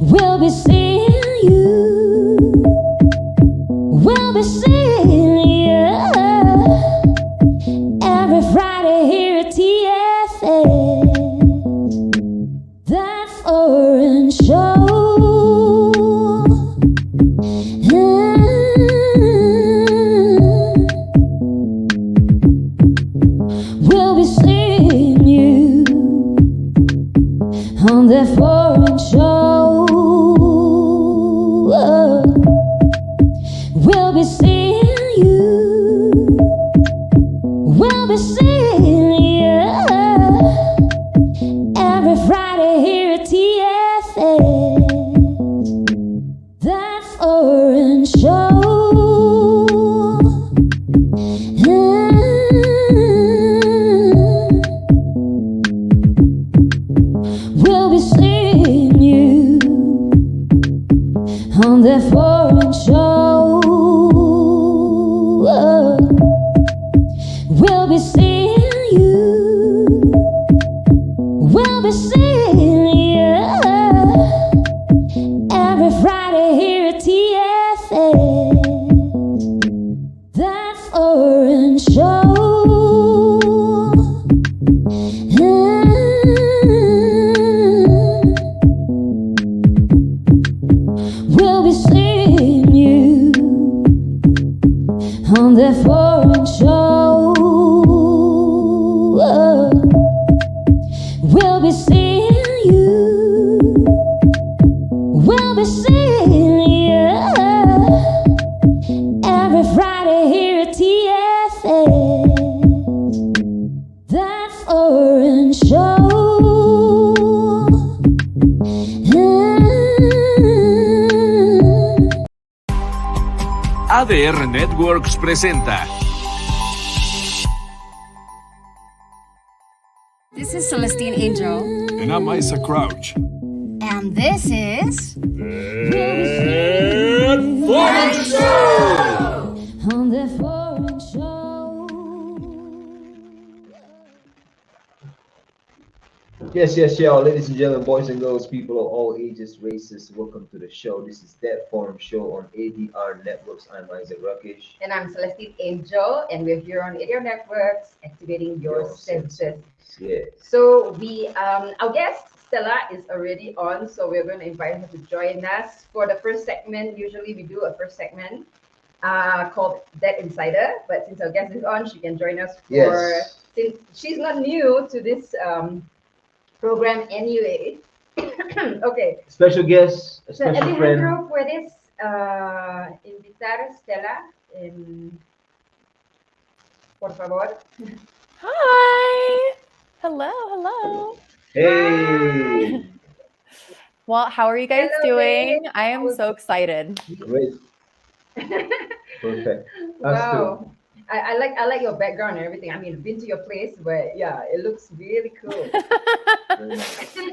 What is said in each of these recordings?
We'll be seeing you. We'll be seeing you every Friday here at TFS. That foreign show. We'll be seeing you on that foreign show. We'll be seeing you. We'll be seeing you every Friday here at TFS. That foreign show. We'll be seeing you on that foreign show. We'll be seeing you. We'll be seeing you every Friday here at TFS. That foreign show. We'll be seeing you on that foreign show. We'll be seeing you. We'll be seeing you every Friday here at TFS. That foreign show. ADR Networks presenta. This is Celestine Angel. And I'm Isaac Crouch. And this is... Foreign Show! On the foreign show. Yes, y'all, ladies and gentlemen, boys and girls, people of all ages, races, welcome to the show. This is That Forum Show on ADR Networks. I'm Isaac Rakesh. And I'm Celestine Angel, and we're here on ADR Networks, activating your senses. Yeah. So our guest Stella is already on, so we're going to invite her to join us for the first segment. Usually we do a first segment called That Insider, but since our guest is on, she can join us for. Since she's not new to this program anyway. Okay. Special guest, a special friend. Alejandro, ¿puedes invitar a Stella? Por favor. Hi. Hello. Hey. Well, how are you guys Hello, doing? babe. I am so excited. Great. Perfect. Wow. I like your background and everything. I mean, I've been to your place, but yeah, it looks really cool.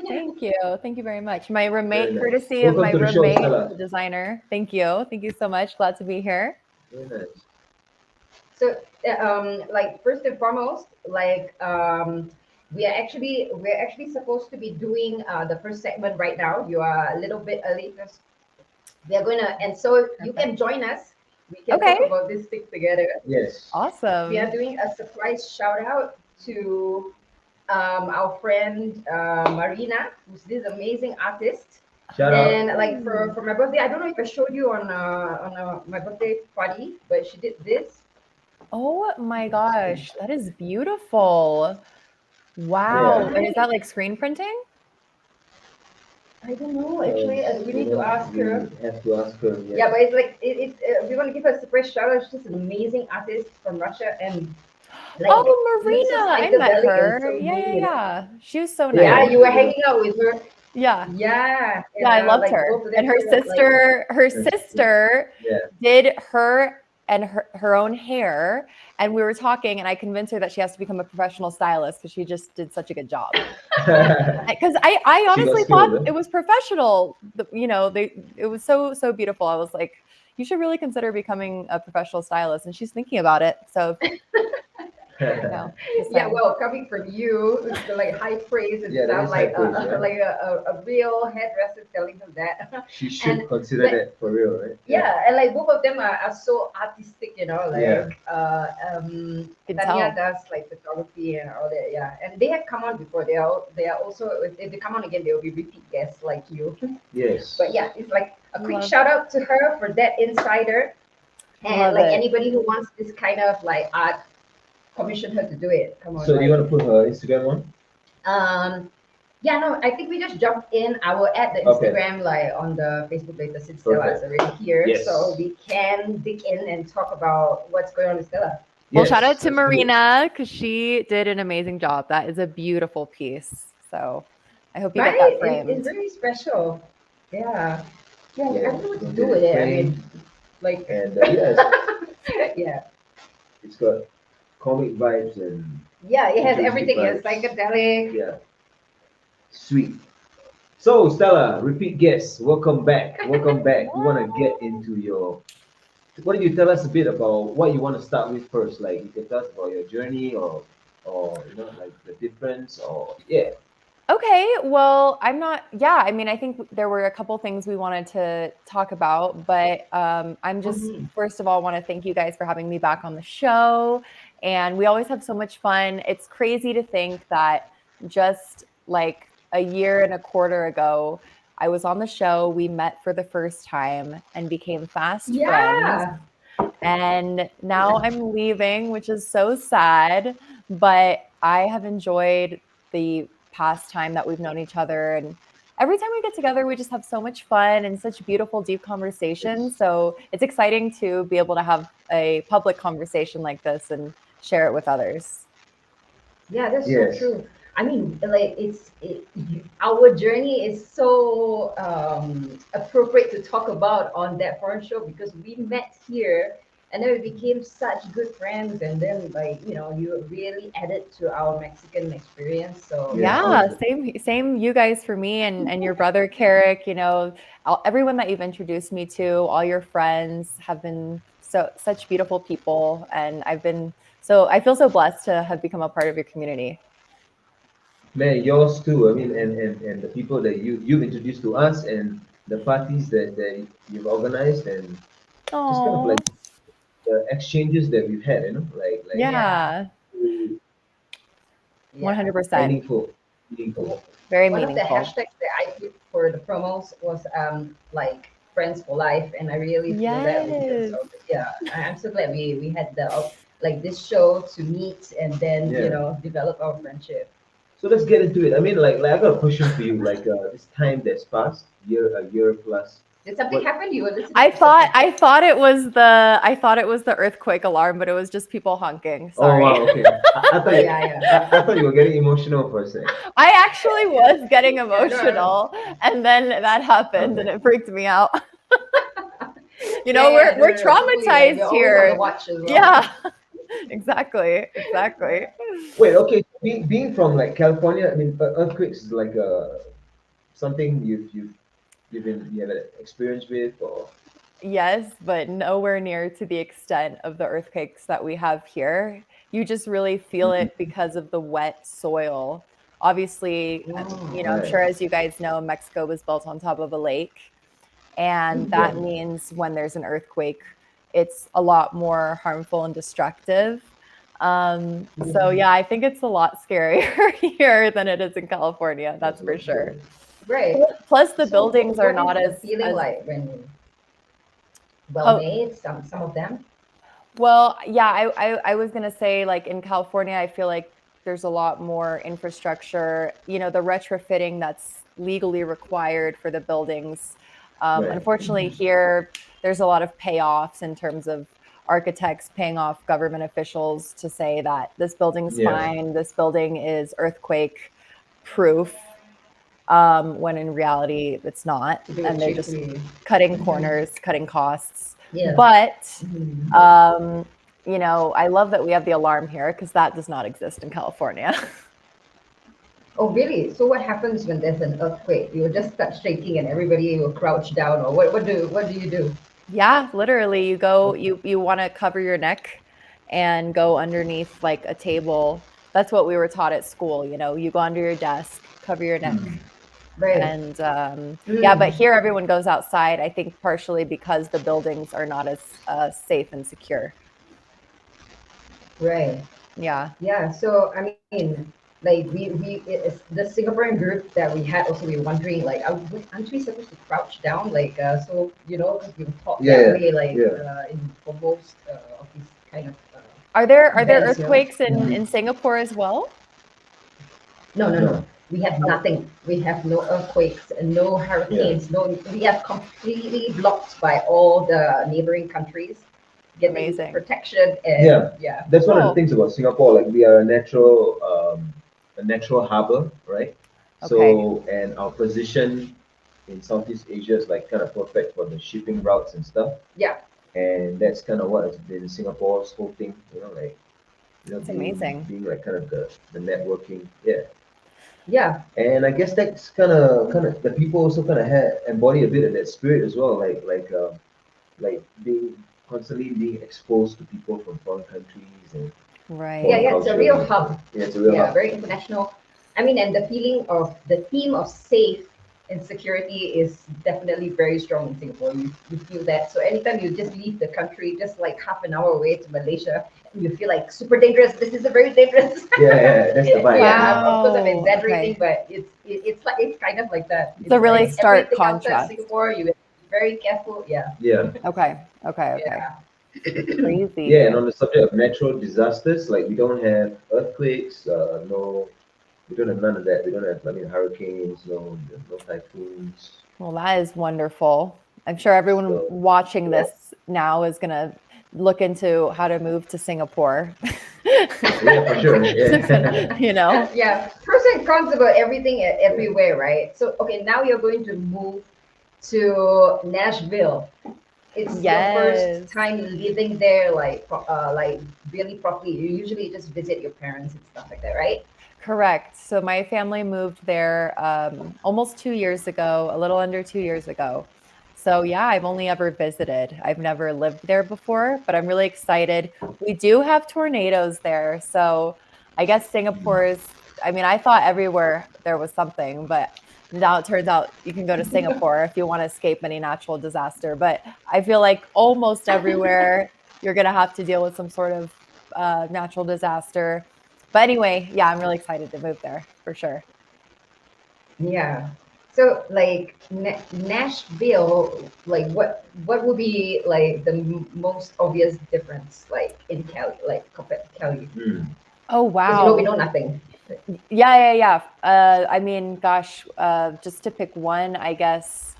Thank you. Thank you very much. My roommate, Very nice. courtesy of my Welcome to the show, roommate, Stella. the designer. Thank you. Thank you so much. Glad to be here. Very nice. So, like first and foremost, like we're actually supposed to be doing the first segment right now. You are a little bit early because we're gonna, and so you can join us. We can Okay. talk about this thing together. Yes. Awesome. We are doing a surprise shout out to our friend Marina, who's this amazing artist. Shout out. And like for my birthday, I don't know if I showed you on my birthday party, but she did this. Oh my gosh, that is beautiful. Wow. Yeah. And is that like screen printing? I don't know actually. We need to ask her. We have to ask her. Yeah, but it's like we want to give her a surprise shout out. She's an amazing artist from Russia, and like, Oh, looks Marina. just I psychedelic met and her. so Yeah. brilliant. She was so nice. Yeah, you were hanging out with her. Yeah. Yeah. Yeah, I loved like, her. both of them And her were, like- sister Yeah. did her and her own hair. And we were talking, and I convinced her that she has to become a professional stylist because she just did such a good job. Because I honestly skilled, thought huh? it was professional. You know, it was so beautiful. I was like, you should really consider becoming a professional stylist. And she's thinking about it. So No, just Yeah, saying. well, coming from you, it's like high praise. It Yeah, that sounds is high like praise, right? like a real hairdresser telling her that. She should And consider but that for real, right? yeah, and like both of them are so artistic, Yeah. like Can Tanya tell. does like photography and all that, yeah. And they have come on before. They are also, if they come on again, they will be repeat guests like you. Yes. But yeah, it's like a quick Love shout out to her for that insider. And Love like it. anybody who wants this kind of like art, commission her to do it. Come on. So do you Like, want to put her Instagram on? yeah, no, I think we just jumped in. I will add the Okay. Instagram like on the Facebook later since Stella is Perfect. already here. Yes. So we can dig in and talk about what's going on with Stella. Well, Yes, shout out to let's do it. Marina because she did an amazing job. That is a beautiful piece. So I hope you get Right? that It's framed. very special. Yeah. Yeah, Yeah, I don't know what to don't do get with it. I framed. mean, like, And yes, yeah. it's got comic vibes and Yeah, it has futuristic everything. It's vibes. psychedelic. Yeah, sweet. So Stella, repeat guest, welcome back. Welcome back. We want to get into your. What do you tell us a bit about what you want to start with first? Like you can tell us about your journey, or you know, like the difference, or yeah. Okay, well, I'm not, yeah, I mean, I think there were a couple things we wanted to talk about, but I'm just, Mhm. first of all, want to thank you guys for having me back on the show. And we always have so much fun. It's crazy to think that just like a year and a quarter ago, I was on the show, we met for the first time and became fast friends. Yeah. And now I'm leaving, which is so sad, but I have enjoyed the past time that we've known each other. And every time we get together, we just have so much fun and such beautiful, deep conversations. So it's exciting to be able to have a public conversation like this and share it with others. Yeah, that's so Yes. true. I mean, like our journey is so appropriate to talk about on that foreign show because we met here and then we became such good friends. And then, like, you really added to our Mexican experience. So Yes. Yeah, same you guys for me and your brother Carrick, everyone that you've introduced me to, all your friends have been such beautiful people, and I feel so blessed to have become a part of your community. Man, yours too. I mean, and the people that you've introduced to us and the parties that you've organized and just kind of Oh, like the exchanges that we've had, you know, like yeah, yeah, really 100%. meaningful, meaningful. Very one of the meaningful. hashtags that I put for the promos was like friends for life, and I really feel that in terms Yes. of, yeah, I'm so glad we had the like this show to meet and then Yeah. develop our friendship. So let's get into it. I mean, like I got a question for you. Like this time that's passed, a year plus. Did something What? happen? You were listening I to thought something. I thought it was the earthquake alarm, but it was just people honking. Oh Sorry. wow, okay. I thought you, Yeah. I thought you were getting emotional for a second. I actually was getting No. emotional, and then that happened, and Okay. it freaked me out. Yeah, We're no, totally. Like, traumatized we're always on the here. watch as well. Yeah, exactly. Wait, okay. Being from like California, I mean, earthquakes is like something you have an experience with, or Yes, but nowhere near to the extent of the earthquakes that we have here. You just really feel it because of the wet soil. Obviously, I'm right? sure as you guys know, Mexico was built on top of a lake. And that Yeah. means when there's an earthquake, it's a lot more harmful and destructive. So yeah, I think it's a lot scarier here than it is in California. That's for sure. Right. Plus, the So buildings are what not is the as feeling like when well oh, made, some of them? well, yeah. I was gonna say, like in California, I feel like there's a lot more infrastructure. The retrofitting that's legally required for the buildings. Right. Unfortunately, here there's a lot of payoffs in terms of architects paying off government officials to say that this building's Yeah. fine, this building is earthquake proof, when in reality it's not, To do and it they're just cheaply. cutting corners, cutting costs. Yeah. But Mhm. I love that we have the alarm here because that does not exist in California. Oh, really? So what happens when there's an earthquake? You will just start shaking and everybody will crouch down, or what do you do? Yeah, literally, you go, you want to cover your neck, and go underneath like a table. That's what we were taught at school. You go under your desk, cover your neck. Right. And yeah, but here everyone goes outside, I think partially because the buildings are not as safe and secure. Right. Yeah. Yeah. So I mean, like it's the Singaporean group that we had. Also, we were wondering, like, aren't we supposed to crouch down, like, so because we were taught Yeah, that way, like, yeah. for most of these kind of. Are there events, earthquakes in Singapore as well? No, no, No. no. We have nothing. We have no earthquakes and no hurricanes. No, we are completely blocked by all the neighboring countries getting Amazing. protection and Yeah. That's one of the Cool. things about Singapore. Like we are a natural harbor, right? So and our position in Southeast Asia is like kind of perfect for the shipping routes and stuff. Yeah. And that's kind of what has been Singapore's whole thing. Like It's being amazing. like kind of the networking. Yeah. Yeah. And I guess that's kind of the people also kind of embody a bit of that spirit as well, like being constantly being exposed to people from foreign countries and Right. Yeah, yeah, it's a real hub. Yeah, it's a real Yeah, hub. very international. I mean, and the theme of safe and security is definitely very strong in Singapore. You feel that. So anytime you just leave the country, just like half an hour away to Malaysia, you feel like super dangerous. This is a very dangerous. Yeah, that's the vibe. Yeah, of course I'm Wow, exaggerating, okay. but it's kind of like that. It's a really like stark everything outside contrast. Singapore, you have to be very careful. Yeah. Yeah. Okay. Yeah. Crazy. Yeah, and on the subject of natural disasters, like we don't have earthquakes, no, we don't have none of that. We don't have, hurricanes, no typhoons. Well, that is wonderful. I'm sure everyone So, watching this now is gonna look into how to move to Singapore. Yeah, for sure. Yeah. Yeah, pros and cons about everything everywhere, right? So okay, now you're going to move to Nashville. It's your Yes. first time living there, like really properly. You usually just visit your parents and stuff like that, right? Correct. So my family moved there almost 2 years ago, a little under 2 years ago. So yeah, I've only ever visited. I've never lived there before, but I'm really excited. We do have tornadoes there. So I guess I thought everywhere there was something, but now it turns out you can go to Singapore if you want to escape any natural disaster. But I feel like almost everywhere you're going to have to deal with some sort of natural disaster. But anyway, yeah, I'm really excited to move there for sure. Yeah. So like Nashville, like what would be like the most obvious difference, like in Cali, like compared to Cali? Oh, Because we wow. know nothing. Yeah. I mean, gosh, just to pick one, I guess.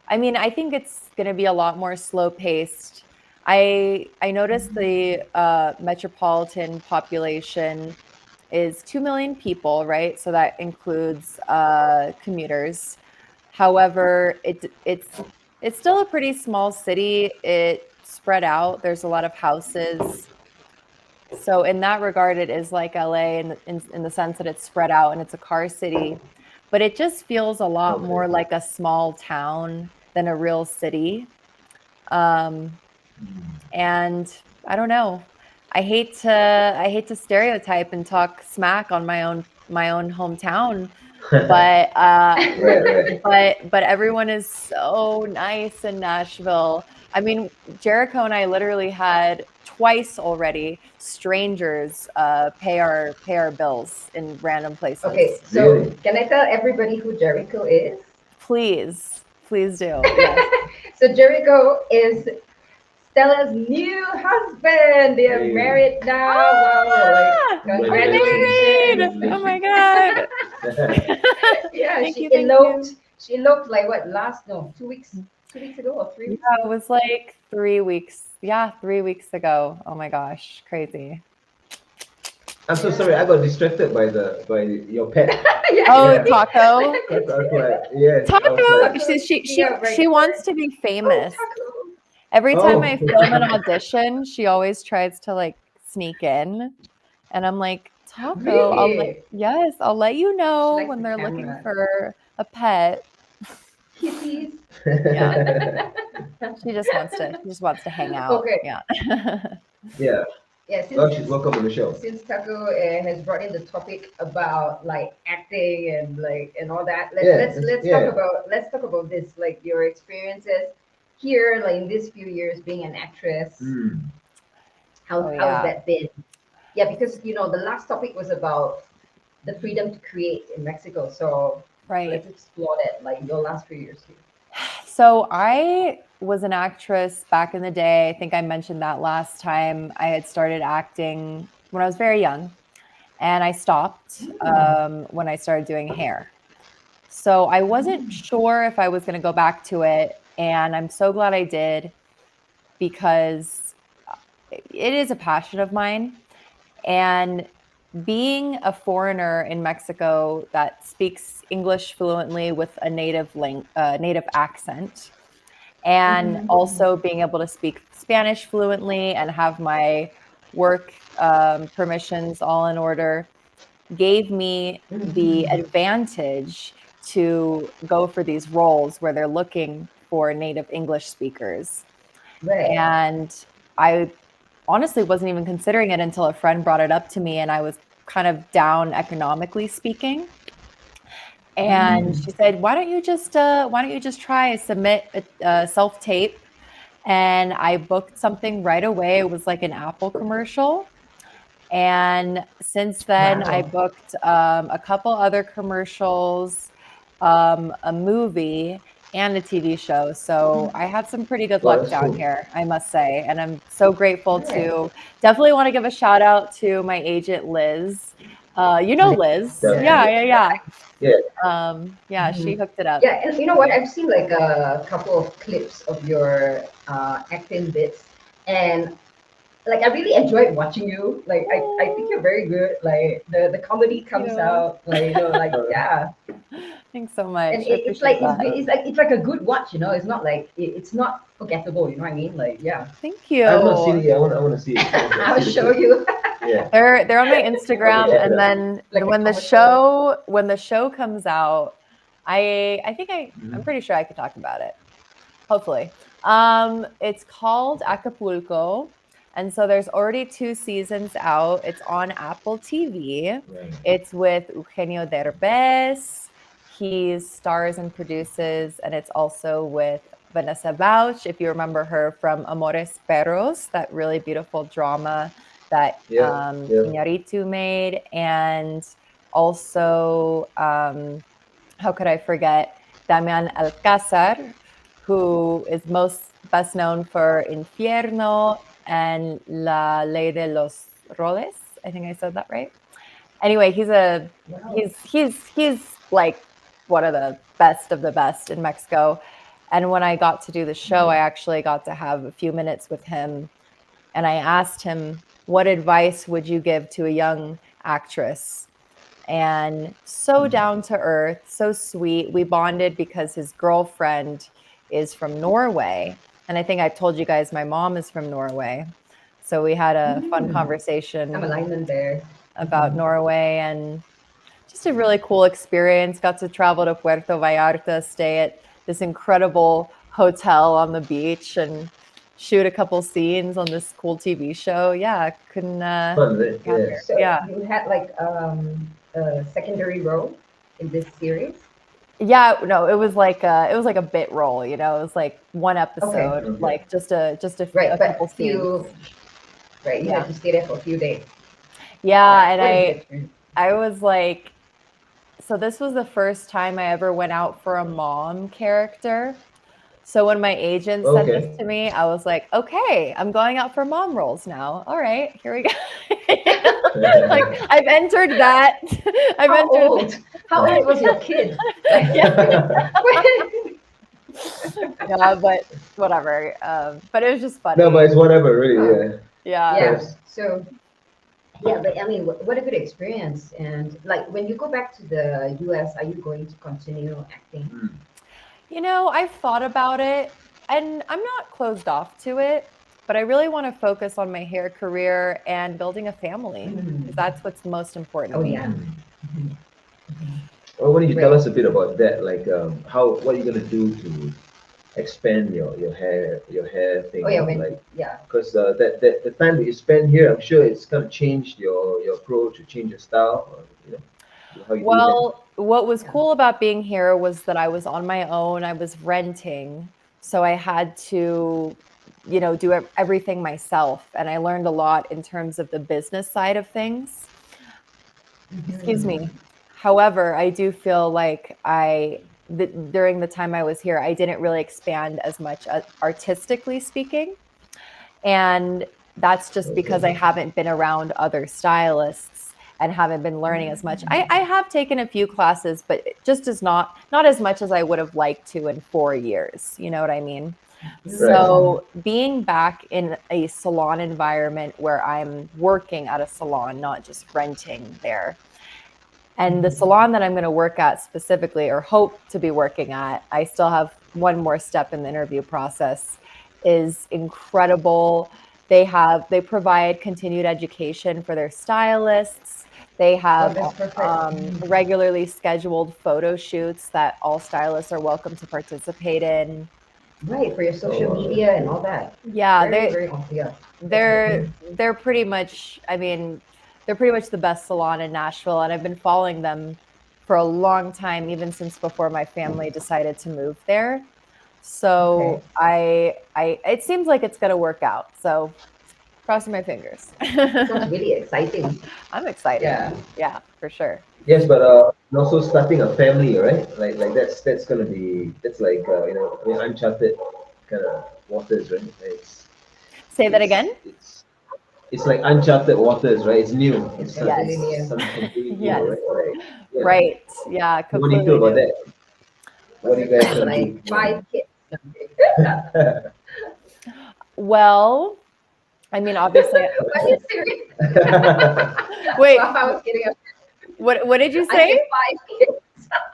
I mean, I think it's going to be a lot more slow paced. I noticed the metropolitan population is 2 million people, right? So that includes commuters. However, it's still a pretty small city. It's spread out. There's a lot of houses. So in that regard, it is like LA in the sense that it's spread out and it's a car city, but it just feels a lot more like a small town than a real city. And I don't know. I hate to stereotype and talk smack on my own hometown, but but everyone is so nice in Nashville. I mean, Jericho and I literally had twice already strangers pay our bills in random places. Okay, so can I tell everybody who Jericho is? Please do. Yes. So Jericho is Stella's new husband. They are married now. Wow, like, congratulations. Married! Oh my god. Yeah, Thank she you. eloped. She eloped like what? 2 weeks ago or 3 weeks? Yeah, it was like 3 weeks. Yeah, 3 weeks ago. Oh my gosh, crazy. I'm so sorry. I got distracted by your pet. Oh, Taco. Yes. Taco. She wants to be famous. Every time I film an audition, she always tries to like sneak in, and I'm like, Taco, Really? I'll let you know likes when the they're camera. looking for a pet. Kitties. Yeah. She just wants to hang out. Okay. Yeah. Yeah. Yeah, Welcome to the show. since Taco has brought in the topic about like acting and like and all that, let's talk about this, like your experiences here, like in these few years being an actress. Mm. How Oh, how has yeah. that been? Yeah, because the last topic was about the freedom to create in Mexico. So Right. let's explore that, like your last few years too. So I was an actress back in the day. I think I mentioned that last time. I had started acting when I was very young, and I stopped when I started doing hair. So I wasn't sure if I was going to go back to it, and I'm so glad I did because it is a passion of mine. And being a foreigner in Mexico that speaks English fluently with a native accent, and also being able to speak Spanish fluently and have my work permissions all in order gave me the advantage to go for these roles where they're looking for native English speakers. Right. And I honestly wasn't even considering it until a friend brought it up to me, and I was kind of down economically speaking. And she said, why don't you just try submit a self tape? And I booked something right away. It was like an Apple commercial. And since then, I Wow. booked a couple other commercials, a movie, and a TV show. So I had some pretty good Wow, luck that's down cool. here, I must say. And I'm so grateful Right. to definitely want to give a shout out to my agent, Liz. You know Liz. Yeah. Yeah. Yeah, she hooked it up. Yeah, and you know what? I've seen like a couple of clips of your acting bits, and like I really enjoyed watching you. Like I think you're very good. Like the comedy comes you. out. Like like yeah, Thanks so much. and I it's appreciate like that. it's like a good watch. It's not like it's not forgettable. You know what I mean? Like yeah, Thank you. I've not seen it yet. I want to see it. I'll show you. Yeah. They're on my Instagram, Okay, and then Like a when the show comes out, I'm pretty sure I could talk about it. Hopefully, it's called Acapulco, and so there's already 2 seasons out. It's on Apple TV. Right. It's with Eugenio Derbez. He stars and produces, and it's also with Vanessa Bauch, if you remember her from Amores Perros, that really beautiful drama that Yeah. Iñárritu made, and also how could I forget Damian Alcázar, who is best known for Infierno and La Ley de los Roles. I think I said that right. Anyway, he's like one of the best in Mexico. And when I got to do the show, I actually got to have a few minutes with him, and I asked him, what advice would you give to a young actress? And so down to earth, so sweet. We bonded because his girlfriend is from Norway. And I think I told you guys my mom is from Norway. So we had a fun conversation I'm a lineman there. about Norway, and just a really cool experience. Got to travel to Puerto Vallarta, stay at this incredible hotel on the beach, and shoot a couple scenes on this cool TV show. Yeah, couldn't Fun, right? be happier. So Yeah. you had like a secondary role in this series. Yeah, no, it was like a bit role, It was like one episode, Okay. like just a Right, a but couple scenes. right, you Yeah. had to stay there for a few days. Yeah, and What is the experience? I was like, so this was the first time I ever went out for a mom character. So when my agent said Okay. this to me, I was like, okay, I'm going out for mom roles now. All right, here we go. Like I've entered that. How old was your kid? Yeah, but whatever. But it was just funny. No, but it's whatever, really. Yeah. Yeah. Yeah. So, yeah, but I mean, what a good experience. And like, when you go back to the US, are you going to continue acting? I've thought about it, and I'm not closed off to it, but I really want to focus on my hair career and building a family, because that's what's most important to Oh me. yeah. Well, why don't you tell us a bit about that? Like, what are you gonna do to expand your hair thing? Oh yeah, yeah. Because that the time that you spend here, I'm sure it's kind of changed your approach, or change your style, or, how you do that. Well, what was cool about being here was that I was on my own. I was renting, so I had to, do everything myself, and I learned a lot in terms of the business side of things. Excuse me. However, I do feel like during the time I was here, I didn't really expand as much artistically speaking. And that's just because I haven't been around other stylists and haven't been learning as much. I have taken a few classes, but just as not as much as I would have liked to in 4 years. You know what I mean? So being back in a salon environment where I'm working at a salon, not just renting there. And the salon that I'm going to work at specifically, or hope to be working at, I still have one more step in the interview process, is incredible. They provide continued education for their stylists. They have that's perfect. regularly scheduled photo shoots that all stylists are welcome to participate in. Right, for your social media and all that. Yeah, Very awesome. Yeah. they're pretty much, I mean, they're pretty much the best salon in Nashville, and I've been following them for a long time, even since before my family decided to move there. So it seems like it's going to work out. So crossing my fingers. Sounds really exciting. I'm excited. Yeah, for sure. Yes, but and also starting a family, right? Like that's gonna be, that's like I mean, uncharted kind of waters, right? Say that again. It's like uncharted waters, right? It's new. It's Yes. something new, Yes. right? Like, yeah. Right. Yeah. What do you Completely feel about new. that? What do you guys gonna Like do? 5 kids. Well, I mean, obviously. Are you serious? Wait. Well, I was kidding. What did you I say? said 5 kids.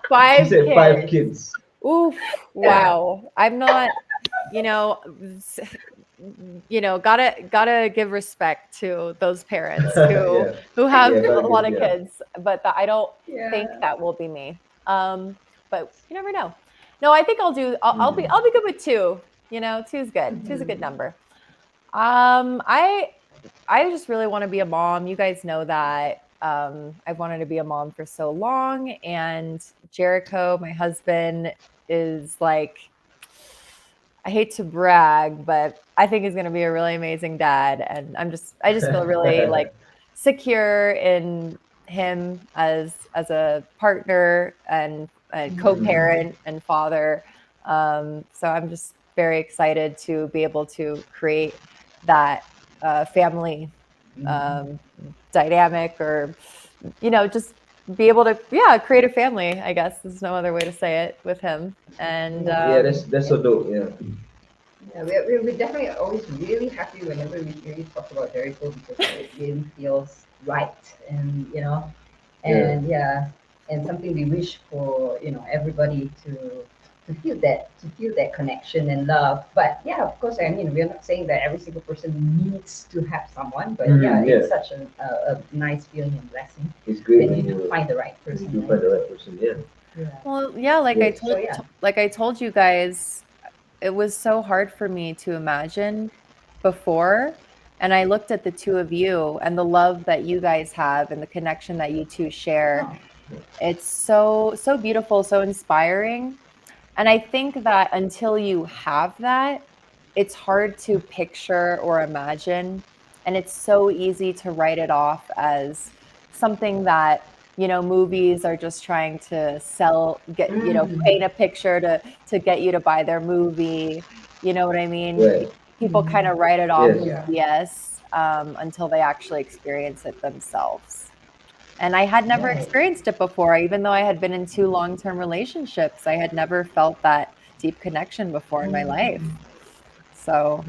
Five You said kids. 5 kids. Oof. Wow. I'm not, gotta give respect to those parents who have a lot of kids, but I don't think that will be me. But you never know. No, I think I'll be good with two. Two's good. Two's a good number. I just really want to be a mom. You guys know that. I've wanted to be a mom for so long, and Jericho, my husband, is like, I hate to brag, but I think he's going to be a really amazing dad. And I just feel really like secure in him as a partner and a co-parent and father. So I'm just very excited to be able to create that family dynamic, or just be able to create a family. I guess there's no other way to say it with him. And that's so dope. Yeah, we're definitely always really happy whenever we really talk about Jericho, because it really feels right, and and something we wish for everybody to feel that connection and love. But yeah, of course, I mean, we're not saying that every single person needs to have someone, but it's such a nice feeling and blessing. It's great when you do find the right person. You find the right person, Well, yeah, like I told you guys, it was so hard for me to imagine before. And I looked at the two of you and the love that you guys have and the connection that you two share. It's so beautiful, so inspiring. And I think that until you have that, it's hard to picture or imagine. And it's so easy to write it off as something that, movies are just trying to sell, paint a picture to get you to buy their movie. You know what I mean? Right. People kind of write it off as yes, until they actually experience it themselves. And I had never experienced it before, even though I had been in 2 long-term relationships. I had never felt that deep connection before in my life. So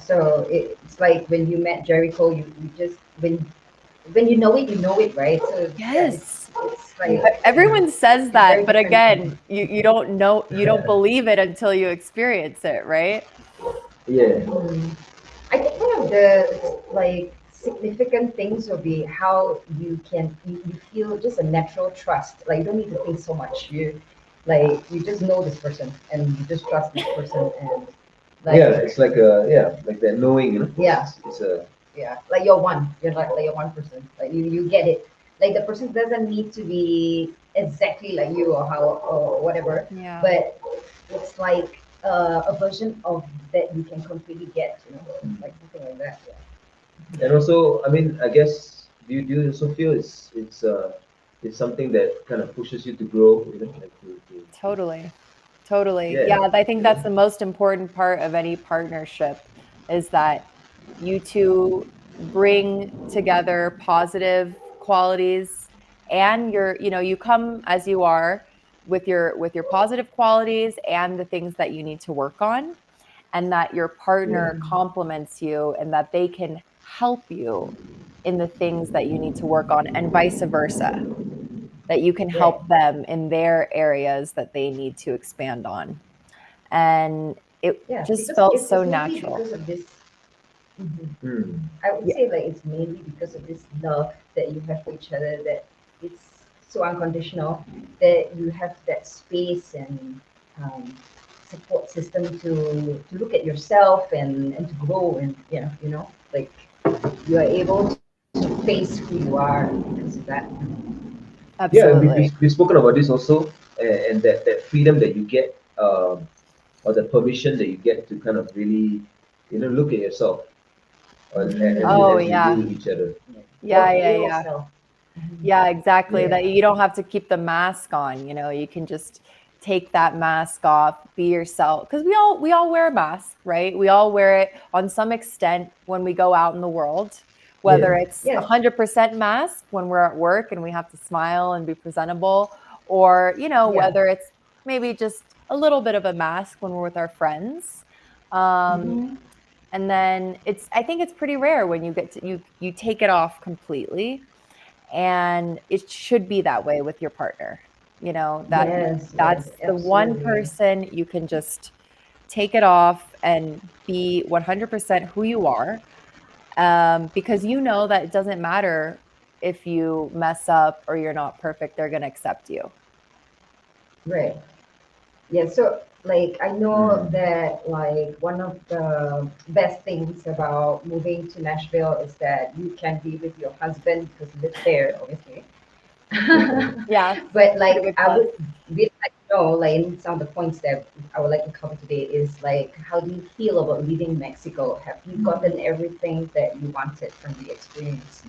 so it's like when you met Jericho, you just when you know it, right? So yes, it's like everyone says that, but again, you don't know, you don't believe it until you experience it, right? Yeah. I think one of the significant things will be how you feel just a natural trust. Like you don't need to think so much. Like you just know this person and you just trust this person and like Yeah, it's like like that knowing, you know. Yeah. It's a yeah, like you're one. You're like you're one person. Like you get it. Like the person doesn't need to be exactly like you or how or whatever. Yeah. But it's like a version of that you can completely get. Like something like that. Yeah. and also, I mean, I guess do you also feel it's something that kind of pushes you to grow, you know, like to Totally. Totally. yeah, Yeah, I think you that's know. the most important part of any partnership is that you two bring together positive qualities and you come as you are with your positive qualities and the things that you need to work on, and that your Yeah. partner compliments you and that they can help you in the things that you need to work on and vice versa, that you can Right. help them in their areas that they need to expand on. And it Yeah, just because felt it's so mainly natural. because of this. Hmm. I would Yeah, say like it's mainly because of this love that you have for each other that it's so unconditional that you have that space and um, support system to look at yourself and to grow and like you are able to face who you are because of that. Yeah, and absolutely. we've spoken about this also, and that freedom that you get, or the permission that you get to kind of really, you know, look at yourself, Oh, as you deal yeah. with each other. Yeah, Your yeah, real yeah. self. Yeah, exactly. Yeah. That you don't have to keep the mask on, you can just take that mask off, be yourself. Because we all wear a mask, right? We all wear it on some extent when we go out in the world, Yeah. whether it's Yes. 100% mask when we're at work and we have to smile and be presentable, or, Yeah. whether it's maybe just a little bit of a mask when we're with our friends. Um, Hmm. and then I think it's pretty rare when you get to you take it off completely, and it should be that way with your partner, that Yes. Yes. that's the one Absolutely. person you can just take it off and be 100% who you are, because that it doesn't matter if you mess up or you're not perfect, they're going to accept you. Right. Yeah, so like I know Mm. that like one of the best things about moving to Nashville is that you can be with your husband because he lives there, obviously. Yeah, But pretty like big I plus. would really like to know, like in some of the points that I would like to cover today is like how do you feel about leaving Mexico? Have you gotten everything that you wanted from the experience?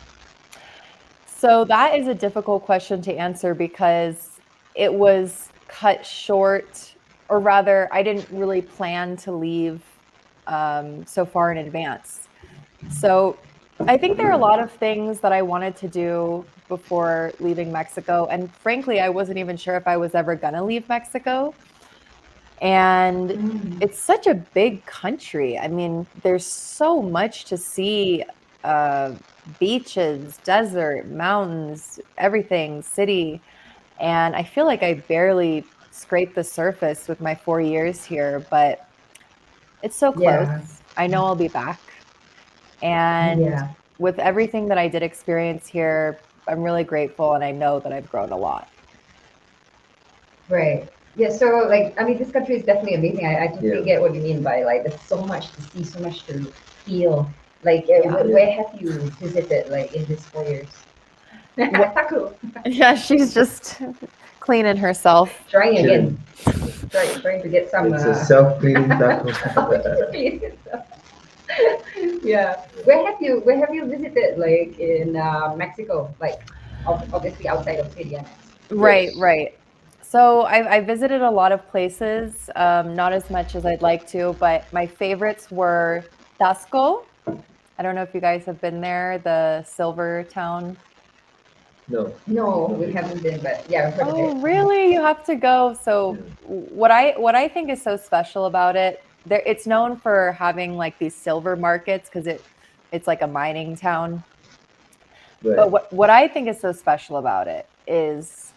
So that is a difficult question to answer because it was cut short, or rather, I didn't really plan to leave so far in advance. So I think there are a lot of things that I wanted to do before leaving Mexico. And frankly, I wasn't even sure if I was ever going to leave Mexico. And Mm. it's such a big country. I mean, there's so much to see, uh, beaches, desert, mountains, everything, city. And I feel like I barely scraped the surface with my 4 years here, but it's so close. Yeah, I know I'll be back. And yeah. with everything that I did experience here, I'm really grateful and I know that I've grown a lot. Right. Yeah, so like I mean this country is definitely amazing. I totally Yeah. get what you mean by like there's so much to see, so much to feel. Like Yeah. where have you visited like in these 4 years? What, Taco. yeah, she's just cleaning herself. Trying Chilling. again. Trying to get some It's a self-cleaning taco. yeah. Where have you visited like in Mexico? Like obviously outside of CDMX. Right, Yes. right. So I visited a lot of places, not as much as I'd like to, but my favorites were Tasco. I don't know if you guys have been there, the silver town. No. No, Not we really. haven't been, but yeah, I've heard of Oh, it. really? You have to go. Yeah. So what I think is so special about it, it's known for having like these silver markets because it's like a mining town. Right. But what I think is so special about it is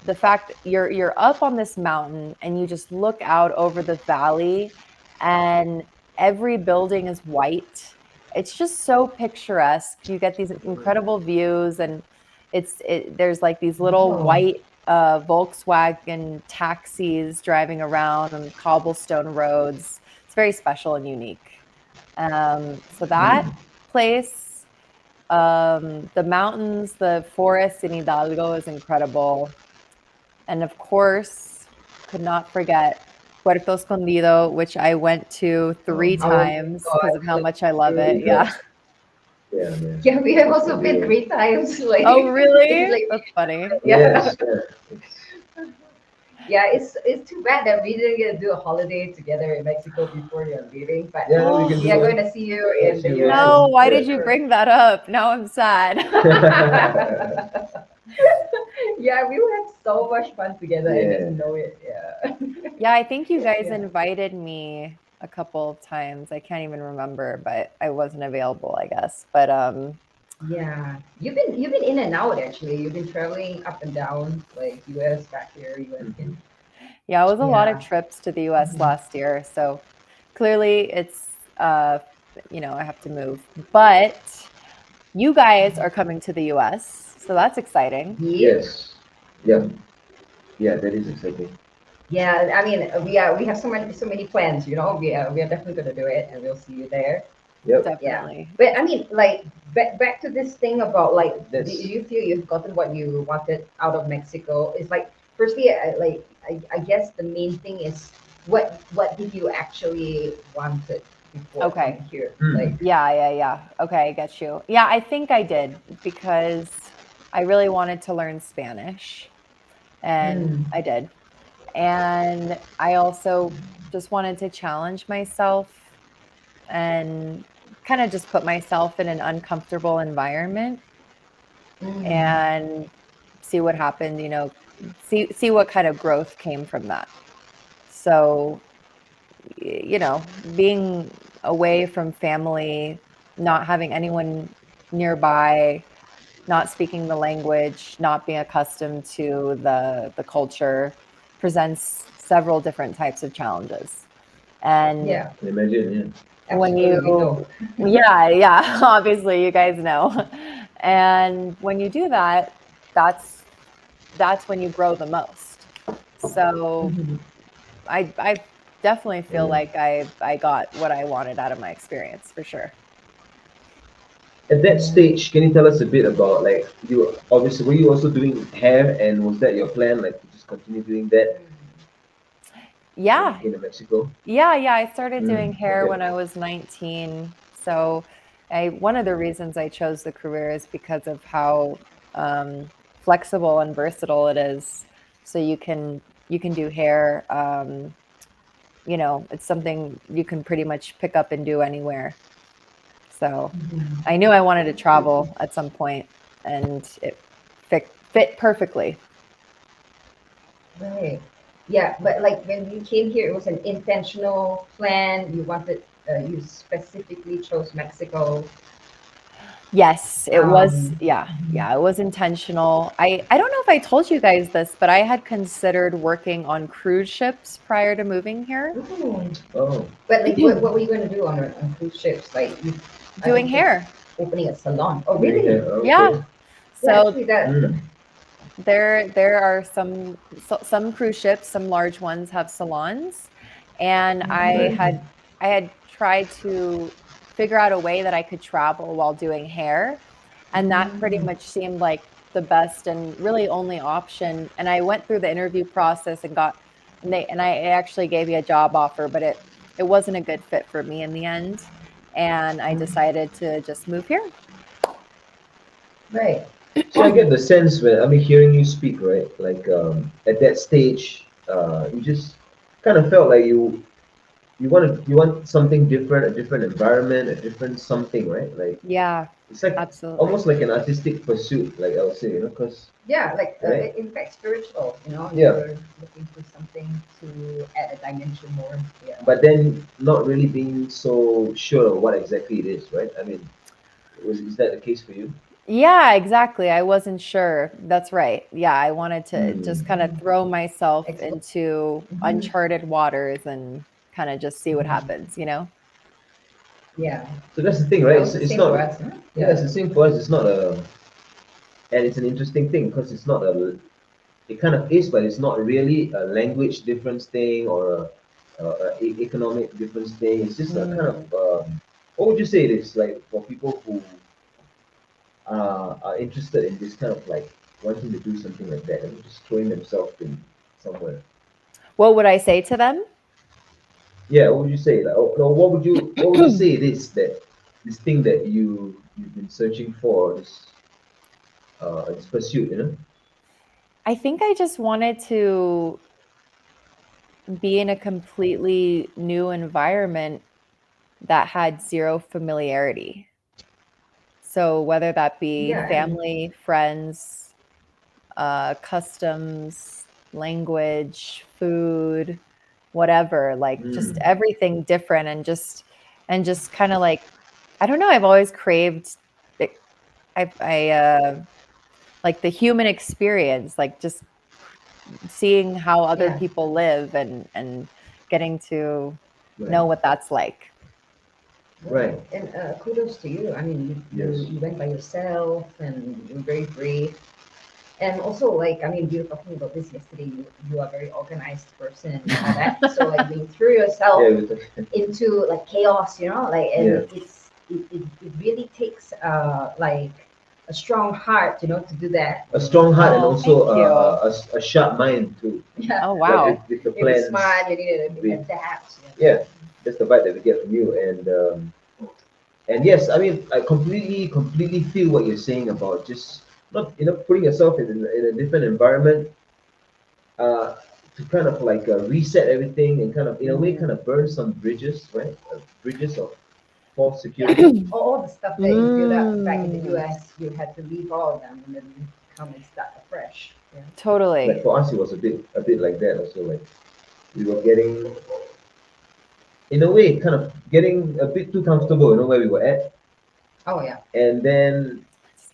the fact that you're up on this mountain and you just look out over the valley, and every building is white. It's just so picturesque. You get these incredible views, and there's like these little Oh, white Volkswagen taxis driving around on cobblestone roads. It's very special and unique. So that place, the mountains, the forest in Hidalgo is incredible. And of course, could not forget Puerto Escondido, which I went to 3 Oh my times God. because of how much I love it. Really? Yeah. Yeah, man. Yeah, we have also been 3 times. Like, Oh, it's really? like, That's funny. yeah. Yes. Yeah. Yeah, it's too bad that we didn't get to do a holiday together in Mexico before you're leaving. But Yeah, we can we are do going it. to see you in the Yeah. US. No, why Yeah. did you bring that up? Now I'm sad. Yeah, we had so much fun together. I Yeah. didn't know it. Yeah. Yeah, I think you guys Yeah. invited me a couple of times. I can't even remember, but I wasn't available, I guess. But Yeah. You've been in and out actually. You've been traveling up and down, like US back here, US in. yeah, it was a lot of Yeah. trips to the US last year. So clearly it's I have to move. But you guys are coming to the US, so that's exciting. Yeah. Yes. Yeah. Yeah, that is exciting. Yeah, I mean, we have so many plans. We are definitely gonna do it, and we'll see you there. Yep. Yeah, Definitely. but I mean, like back to this thing about like, do That's you feel you've gotten what you wanted out of Mexico? It's like, firstly, I guess the main thing is what did you actually wanted before Okay. coming here? Mm. Like, Yeah. Okay, I get you. Yeah, I think I did because I really wanted to learn Spanish, and I did. And I also just wanted to challenge myself and kind of just put myself in an uncomfortable environment and see what happened, see what kind of growth came from that. So, being away from family, not having anyone nearby, not speaking the language, not being accustomed to the culture presents several different types of challenges. And yeah, can imagine, when absolutely, we know. yeah, obviously you guys know. And when you do that, that's when you grow the most. So I definitely feel yeah. like I got what I wanted out of my experience for sure. At that stage, can you tell us a bit about, like, you obviously were you also doing hair, and was that your plan, like to just continue doing that Yeah. in Mexico? Yeah, I started doing hair Okay. when I was 19. So one of the reasons I chose the career is because of how flexible and versatile it is. So you can do hair. It's something you can pretty much pick up and do anywhere. So I knew I wanted to travel at some point, and it fit perfectly. Right. Yeah, but like when you came here, it was an intentional plan. You specifically chose Mexico. Yes, it was. Um, Yeah, it was intentional. I don't know if I told you guys this, but I had considered working on cruise ships prior to moving here, Oh, but like, what were you going to do on cruise ships? Like, I doing don't think hair. opening a salon. Oh, doing really? hair. Okay. Yeah. Yeah, So actually, that. Mm. there are some cruise ships, some large ones have salons, and I had tried to figure out a way that I could travel while doing hair, and that pretty much seemed like the best and really only option. And I went through the interview process and I actually gave you a job offer, but it wasn't a good fit for me in the end, and I decided to just move here. Right. So I get the sense when, I mean, hearing you speak, right? Like, at that stage, you just kind of felt like you want something different, a different environment, a different something, right? Like, Yeah, it's like absolutely. almost like an artistic pursuit, like I would say, because Yeah, like right? in fact, spiritual. Yeah. You're looking for something to add a dimension more. Yeah. But then not really being so sure of what exactly it is, right? I mean, is that the case for you? Yeah, exactly. I wasn't sure. That's right. Yeah, I wanted to just kind of throw myself Explore. into uncharted waters and kind of just see what happens. Yeah. So that's the thing, That right? was the It's same not. for us. Yeah, it's the same for us. It's not a, and it's an interesting thing because it's not a it kind of is, but it's not really a language difference thing or a economic difference thing. It's just a kind of what would you say it is like for people who are interested in this kind of like wanting to do something like that and just throwing themselves in somewhere. What would I say to them? Yeah, what would you say? Like, or what would you say it is that this thing that you've been searching for, this pursuit, you know? I think I just wanted to be in a completely new environment that had zero familiarity. So whether that be Yeah, and family, friends, customs, language, food, whatever, like just Mm, everything different and just kind of like I don't know, I've always craved it, I like the human experience, like just seeing how other yeah. people live and getting to right, know what that's like. right. And kudos to you. I mean, Yes. you went by yourself and you were very brave. And also, like, I mean, we were talking about this yesterday. You are a very organized person and all that. So, like, you threw yourself Yeah, with the, into like chaos, you know, like, and yeah. it really takes like a strong heart, you know, to do that. A strong heart and Oh, also thank you. a sharp mind too. Yeah, Oh, Like wow. with the you be plans. smart. You need to With, adapt. yeah, that's the vibe that we get from you. And yes, I mean, I completely feel what you're saying about just not putting yourself in a different environment uh, to kind of like reset everything and kind of in a way kind Mm. of burn some bridges, right? Bridges of false security. All the stuff that you built up back in the Mm. US, you had to leave all of them and then come and start afresh. Yeah. Like Totally. for us, it was a bit like that also. Like we were getting, in a way, kind of getting a bit too comfortable, where we were at, Oh yeah. and then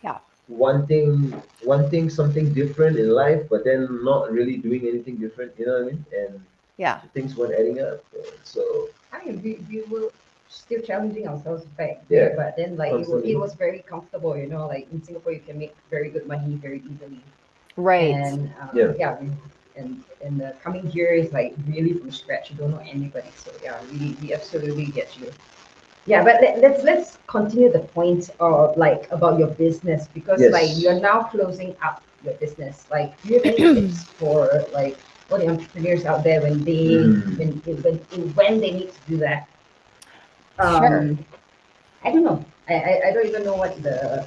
Yeah. wanting something different in life, but then not really doing anything different. You know what I mean? And Yeah. things weren't adding up. So I mean, we were still challenging ourselves back yeah, there, but then like constantly. it was very comfortable, you know. Like in Singapore, you can make very good money very easily, Right. and Yeah. yeah, and the coming year is like really from scratch. You don't know anybody, so yeah, we absolutely get you. Yeah, but let's continue the point of like about your business because like Yes. you're now closing up your business. Like, do you have any tips for like all the entrepreneurs out there when they Mm. when they need to do that? Sure. Um, I don't know. I don't even know what the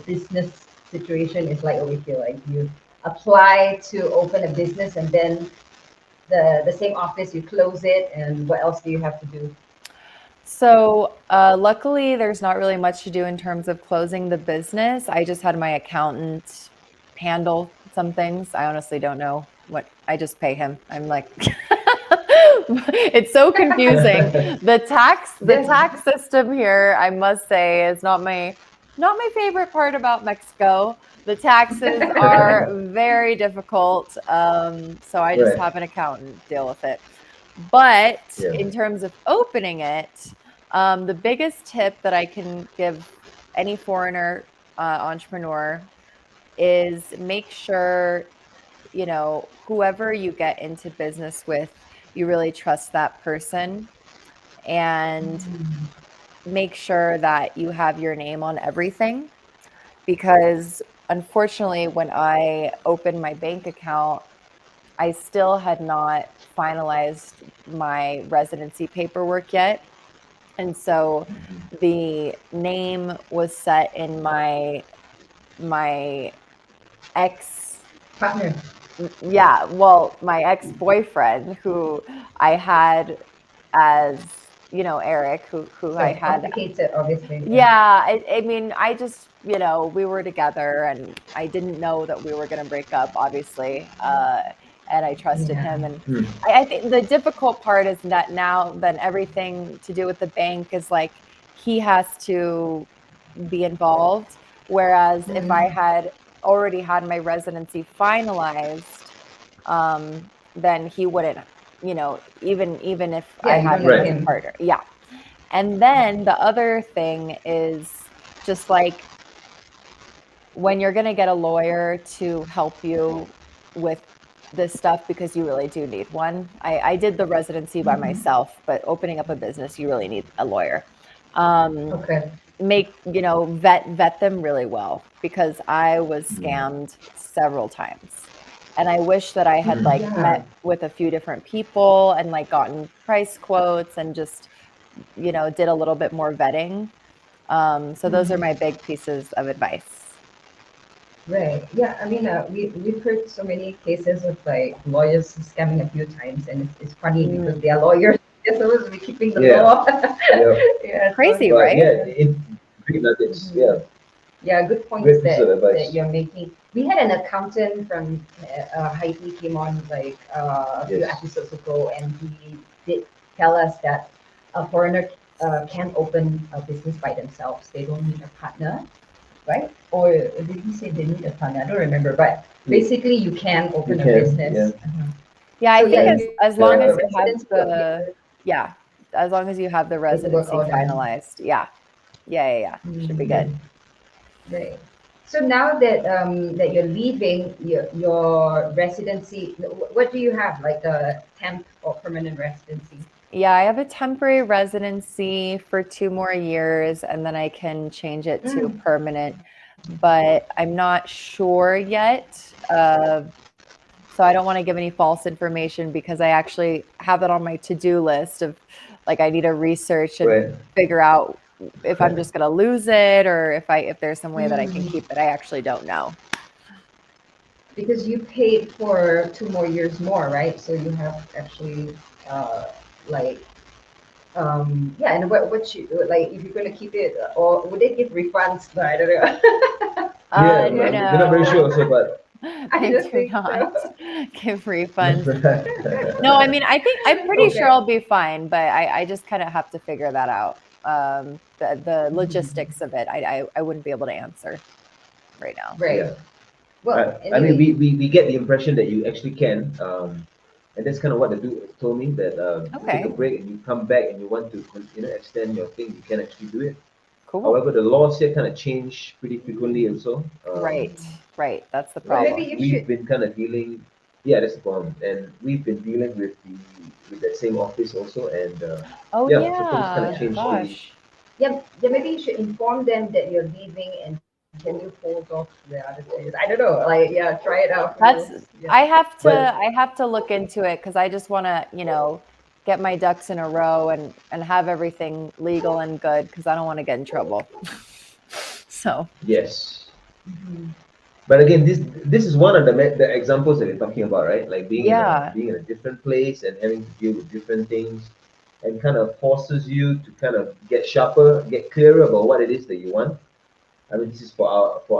business situation is like over here. Like you apply to open a business and then the same office you close it, and what else do you have to do? So, luckily, there's not really much to do in terms of closing the business. I just had my accountant handle some things. I honestly don't know what I just pay him. I'm like, it's so confusing. The Yes. tax system here, I must say, is not my favorite part about Mexico. The taxes are very difficult. So I just Right. have an accountant deal with it. But Yeah. in terms of opening it, the biggest tip that I can give any foreigner entrepreneur is make sure, whoever you get into business with, you really trust that person and make sure that you have your name on everything. Because unfortunately, when I opened my bank account, I still had not finalized my residency paperwork yet. And so the name was set in my ex, Partner. yeah, well, my ex-boyfriend who I had as, Eric, who So I it's had. complicated, obviously. Yeah. Yeah, I mean, I just, we were together and I didn't know that we were going to break up, obviously. And I trusted Yeah. him. And Hmm. I think the difficult part is that now then everything to do with the bank is like he has to be involved. Whereas if I Mm. had already had my residency finalized, then he wouldn't, even if I Yeah, you had don't him know as a Right. him. partner. Yeah. And then the other thing is just like when you're going to get a lawyer to help you with this stuff because you really do need one. I did the residency by myself, but opening up a business, you really need a lawyer. Okay. Vet them really well because I was scammed several times. And I wish that I had like Yeah. met with a few different people and like gotten price quotes and just, did a little bit more vetting. So those are my big pieces of advice. Right. Yeah. I mean, we've heard so many cases of like lawyers scamming a few times, and it's funny because they are lawyers. They're supposed to be keeping the Yeah. law. Yeah. Yeah. Crazy, So, But right? yeah, great nuggets. Yeah. yeah, good points Great piece of that advice. you're making. We had an accountant from Haiti came on like a few Yes. episodes ago, and he did tell us that a foreigner can open a business by themselves. They don't need a partner, right? Or did he say they need a partner? I don't remember, but basically you can open a can, business. yeah. Yeah, I So think yeah, as long as your you have residency will be the yeah, as long as you have the paperwork residency all done. finalized. Yeah. Should be good. Right. So now that you're leaving your residency, what do you have? Like a temp or permanent residency? Yeah, I have a temporary residency for 2 more years and then I can change it to permanent, but I'm not sure yet. So I don't want to give any false information because I actually have it on my to-do list of like I need to research and Right. figure out if I'm just going to lose it or if there's some way that I can keep it. I actually don't know. Because you paid for 2 more years more, right? So you have actually like yeah, and what you like if you're gonna keep it or would they give refunds? No, I don't know. Yeah, we're not very No. sure also, but I They don't do think not so. give refunds. No, I mean, I'm pretty sure Okay. I'll be fine, but I just kind of have to figure that out. The logistics of it, I wouldn't be able to answer right now. Right. yeah. Well, I mean, anyway. we get the impression that you actually can, and that's kind of what the dude told me that you take a Okay, break and you come back and you want to extend your thing, you can actually do it. cool. However, the laws here kind of change pretty frequently also. Right. That's the Well, maybe problem. you We've should. been kind of dealing, yeah, that's the problem, and we've been dealing with that same office also, and Oh yeah, so things kind of yeah, change pretty. gosh. Yeah, maybe you should inform them that you're leaving and can you hold off the other 2 years? I don't know. Like, yeah, try it out. Who That's knows? I Yeah. have to But I have to look into it because I just want to, get my ducks in a row and have everything legal and good because I don't want to get in trouble. So, yes, but again, this is one of the examples that we're talking about, right? Like yeah, being in a different place and having to deal with different things, and kind of forces you to kind of get sharper, get clearer about what it is that you want. I mean, this is for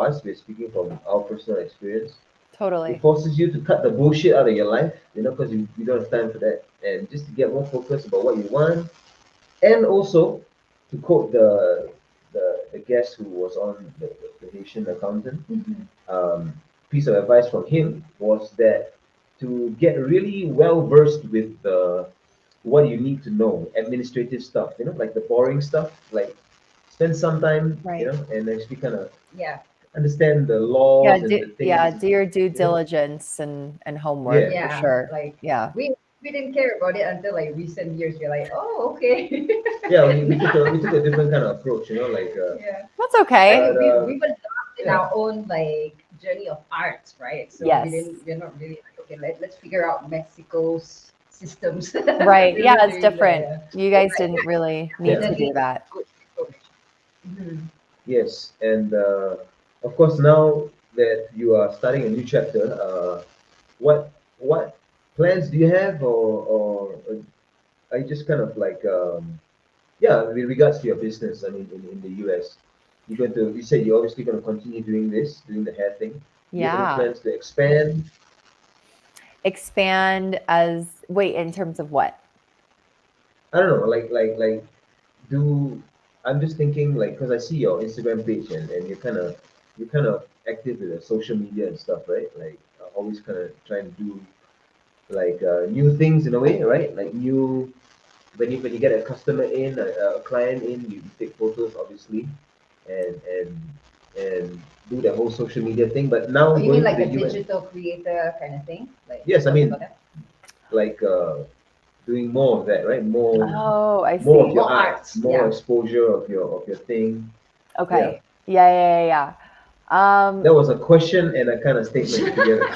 us. We're speaking from our personal experience. It totally. forces you to cut the bullshit out of your life, because you don't have time for that, and just to get more focused about what you want, and also to quote the guest who was on the Haitian accountant, piece of advice from him was that to get really well versed with what you need to know, administrative stuff, like the boring stuff, like spend some time, Right. and actually kind of Yeah. understand the Yeah, laws and the things, do your due you know. diligence and homework Yeah, for Yeah. sure. Like Yeah. we didn't care about it until like recent years. We're like, oh, okay. yeah. We took a different kind of approach, like. Yeah. That's I okay. mean, But we were lost in yeah, our own like journey of art, right? So Yes. we're not really like, okay, let's figure out Mexico's systems. Right. We Yeah, were it's doing different. the You guys didn't really need yeah. to do definitely that. good approach. Mhm. Yes, and of course, now that you are starting a new chapter, what plans do you have, or are you just kind of like, yeah, with regards to your business? I mean, in the US, you said you're obviously going to continue doing the hair thing. Do you have any Yeah. plans to expand? Expand as wait, in terms of what? I don't know, like do I'm just thinking, like, because I see your Instagram page, and you're kind of active with the social media and stuff, right? Like, always kind of trying to do like new things in a way, right? Like new when you get a customer in, a client in, you take photos obviously, and and do the whole social media thing. But now Oh, you mean going like to a the US, digital creator kind of thing? Like yes, I talking mean about that? like doing more of that, right? Oh, I More of see. your More art, art, more yeah. exposure of your thing. Yeah, Okay. Yeah. that was a question and a kind of statement together.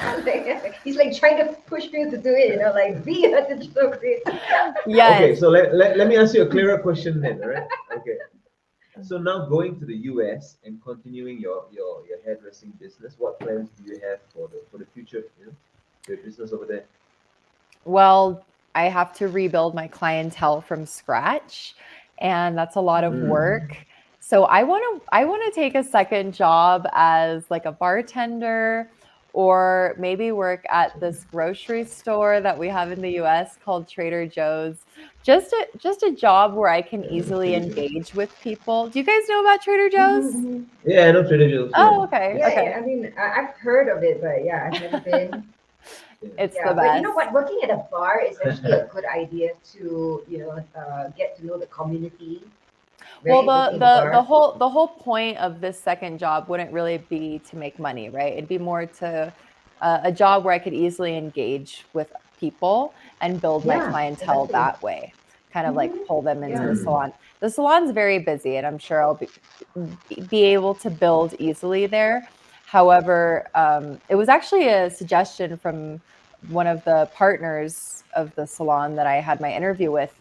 He's like trying to push you to do it, like be a digital creator. Okay, Yes. so let me ask you a clearer question then, all right? Okay. So now going to the US and continuing your hairdressing business, what plans do you have for the future, your business over there? Well, I have to rebuild my clientele from scratch, and that's a lot of work. So I want to take a second job as like a bartender or maybe work at this grocery store that we have in the US called Trader Joe's. Just a job where I can easily Trader Joe's. engage with people. Do you guys know about Trader Joe's? Yeah, I know Trader Joe's. Yeah, Oh, okay. Yeah, Okay. I mean, I've heard of it, but yeah, I've never been. yeah. It's the Yeah, but you know best. what? Working at a bar is actually a good idea to, get to know the community. Well, Right, working in the bar. the whole point of this second job wouldn't really be to make money, right? It'd be more to a job where I could easily engage with people and build my Yeah, clientele exactly. that way, kind of like pull them into Yeah. the salon. The salon's very busy, and I'm sure I'll be able to build easily there. However, it was actually a suggestion from one of the partners of the salon that I had my interview with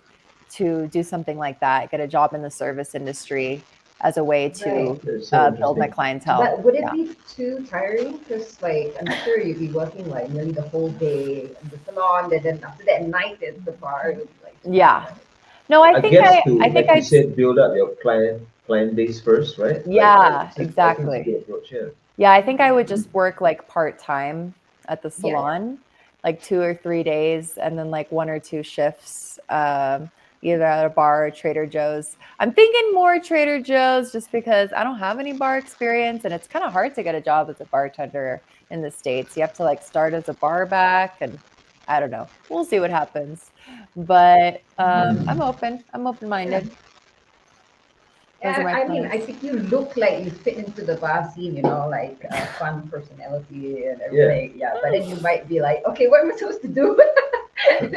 to do something like that, get a job in the service industry as a way Right. to That's so build my interesting. clientele. But would it Yeah. be too tiring? Because like I'm sure you'd be working like nearly the whole day in the salon, and then after that night at the bar, it would be like too much, Yeah. right? No, I guess to, I think like you I'd, said, build up your client base first, right? yeah, I think it's a exactly. good approach. Yeah. Yeah, I think I would just work like part-time at the Yeah, yeah. salon, like 2 or 3 days, and then like 1 or 2 shifts, either at a bar or Trader Joe's. I'm thinking more Trader Joe's just because I don't have any bar experience, and it's kind of hard to get a job as a bartender in the States. You have to like start as a bar back, and I don't know. We'll see what happens. But I'm open. I'm Yeah. open-minded. Those are Yeah, my I mean, I plans. think you look like you fit into the bar scene, like a fun personality and Yeah. everything. Yeah, but then you might be like, okay, what am I supposed to do?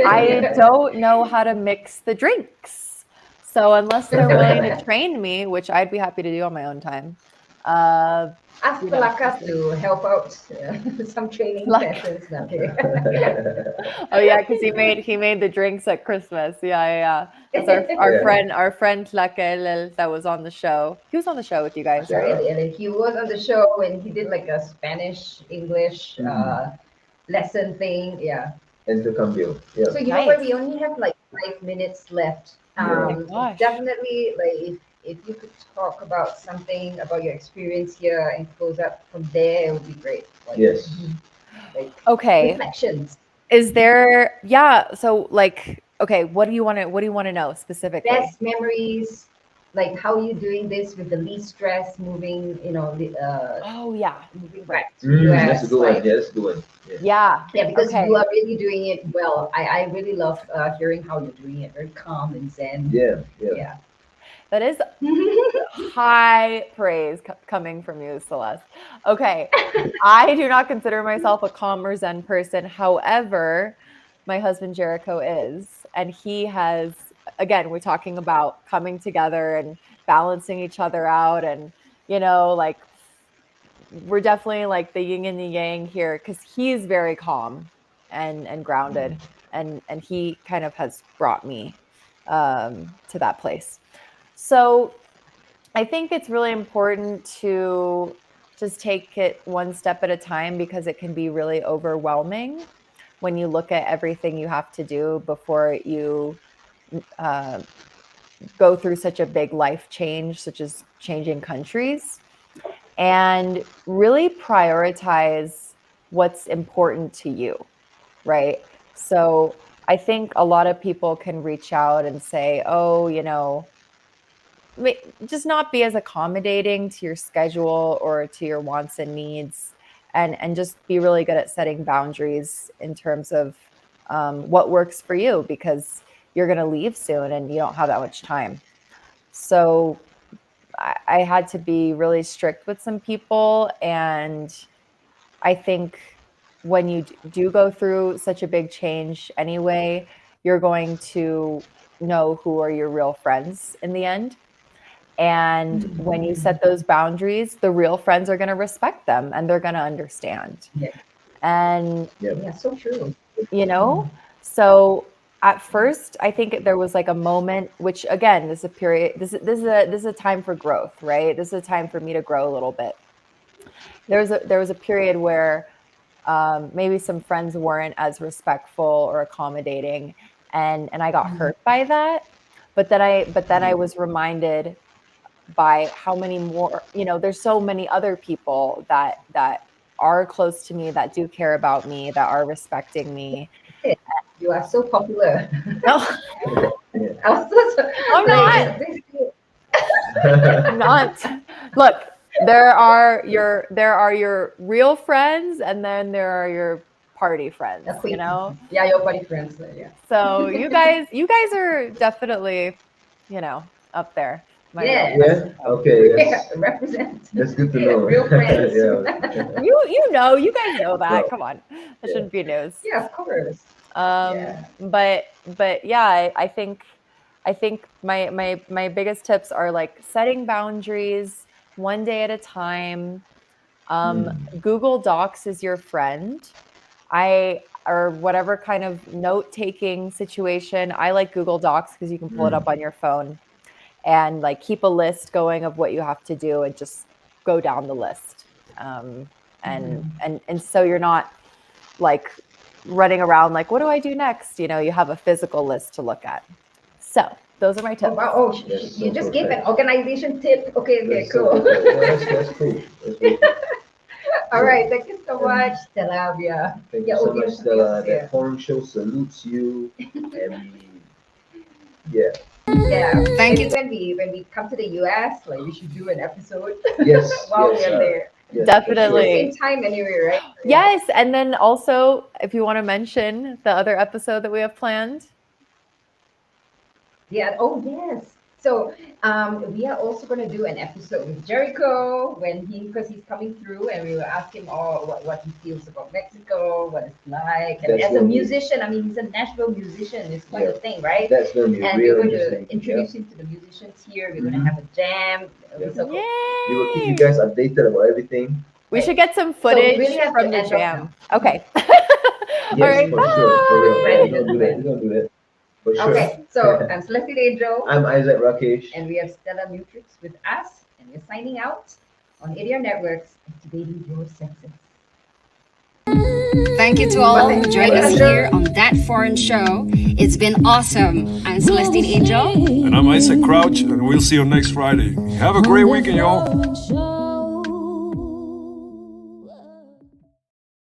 I don't know how to mix the drinks. So unless they're willing to train me, which I'd be happy to do on my own time, uh, Ask we'll Palaka see. to help out some training Like, sessions. No, okay. oh yeah, because he made the drinks at Christmas. Yeah. That's our Yeah. friend Lakel that was on the show. He was on the show with you guys, Yeah. right? Really, and he was on the show when he did like a Spanish English lesson thing. Yeah. Intercambio. Yeah. So you know what? Nice. We only have like 5 minutes left. Oh my gosh. Definitely, like if you could talk about something about your experience here and close up from there, it would be great. Like, Yes. like Okay. reflections, Is there, yeah, so like, okay, what do you want to know specifically? best memories, like how you doing this with the least stress, moving, Oh yeah. moving Right. back to the That's a US, good one. like. Yeah, that's a good one. Yeah. Yeah. Yeah, because you Okay. are really doing it well. I really love hearing how you're doing it. Very calm and zen. Yeah. Yeah. Yeah. That is high praise coming from you, Celeste. Okay. I do not consider myself a calm or zen person. However, my husband Jericho is, and he has, again, we're talking about coming together and balancing each other out. And, like we're definitely like the yin and the yang here because he's very calm and grounded. And he kind of has brought me to that place. So I think it's really important to just take it one step at a time because it can be really overwhelming when you look at everything you have to do before you uh, go through such a big life change, such as changing countries, and really prioritize what's important to you, right? So I think a lot of people can reach out and say, oh, just not be as accommodating to your schedule or to your wants and needs, and just be really good at setting boundaries in terms of what works for you, because you're going to leave soon and you don't have that much time. So I had to be really strict with some people. And I think when you do go through such a big change anyway, you're going to know who are your real friends in the end. And when you set those boundaries, the real friends are going to respect them and they're going to understand. Yeah. And, Yeah, so true. you know, so at first, I think there was like a moment, which again, this is a period, this is a time for growth, right? This is a time for me to grow a little bit. There was a period where maybe some friends weren't as respectful or accommodating, and I got hurt by that. But then I was reminded by how many more, there's so many other people that are close to me, that do care about me, that are respecting me. You are so popular. No, I'm not. Look, there are your real friends, and then there are your party friends. Yeah, your party friends. Yeah. So you guys are definitely, up there. Yeah. Okay. Yeah, represent. That's good to know. Real friends. Yeah. You guys know that. Yeah. Come on, that shouldn't be news. Yeah, of course. But yeah, I think my biggest tips are like setting boundaries one day at a time. Google Docs is your friend. Or whatever kind of note-taking situation. I like Google Docs because you can pull it up on your phone and like keep a list going of what you have to do and just go down the list. And so you're not like running around like, what do I do next? You have a physical list to look at. So those are my tips. Oh, wow. Oh, you just gave an organization tip. Okay, cool. That's cool. All right, thank you so much, Stella. Thank you so much, Stella. The forum show salutes you. Yeah. Thank you. When we come to the US, like we should do an episode. Yes. while we are there. Yes, Definitely. Same time anyway, right? Yes, and then also if you want to mention the other episode that we have planned. Yeah. Oh, yes. So we are also going to do an episode with Jericho because he's coming through, and we will ask him all what he feels about Mexico, what it's like. And as a musician, I mean, he's a Nashville musician. It's quite a thing, right? That's going to be and real we're going interesting. to introduce him to the musicians here. We're going to have a jam. So cool. We will keep you guys updated about everything. We should get some footage really have from to the end jam. up Okay. Yes, All right. for sure. For real. Bye. We're gonna do that. For sure. Okay, so I'm Celestine Angel, I'm Isaac Rakesh. and we have Stella Mutrux with us, and we're signing out on ADR Networks, activating your senses. Thank you to all who joined us here on That Foreign Show. It's been awesome. I'm Celestine Angel. And I'm Isaac Crouch, and we'll see you next Friday. Have a great weekend, y'all.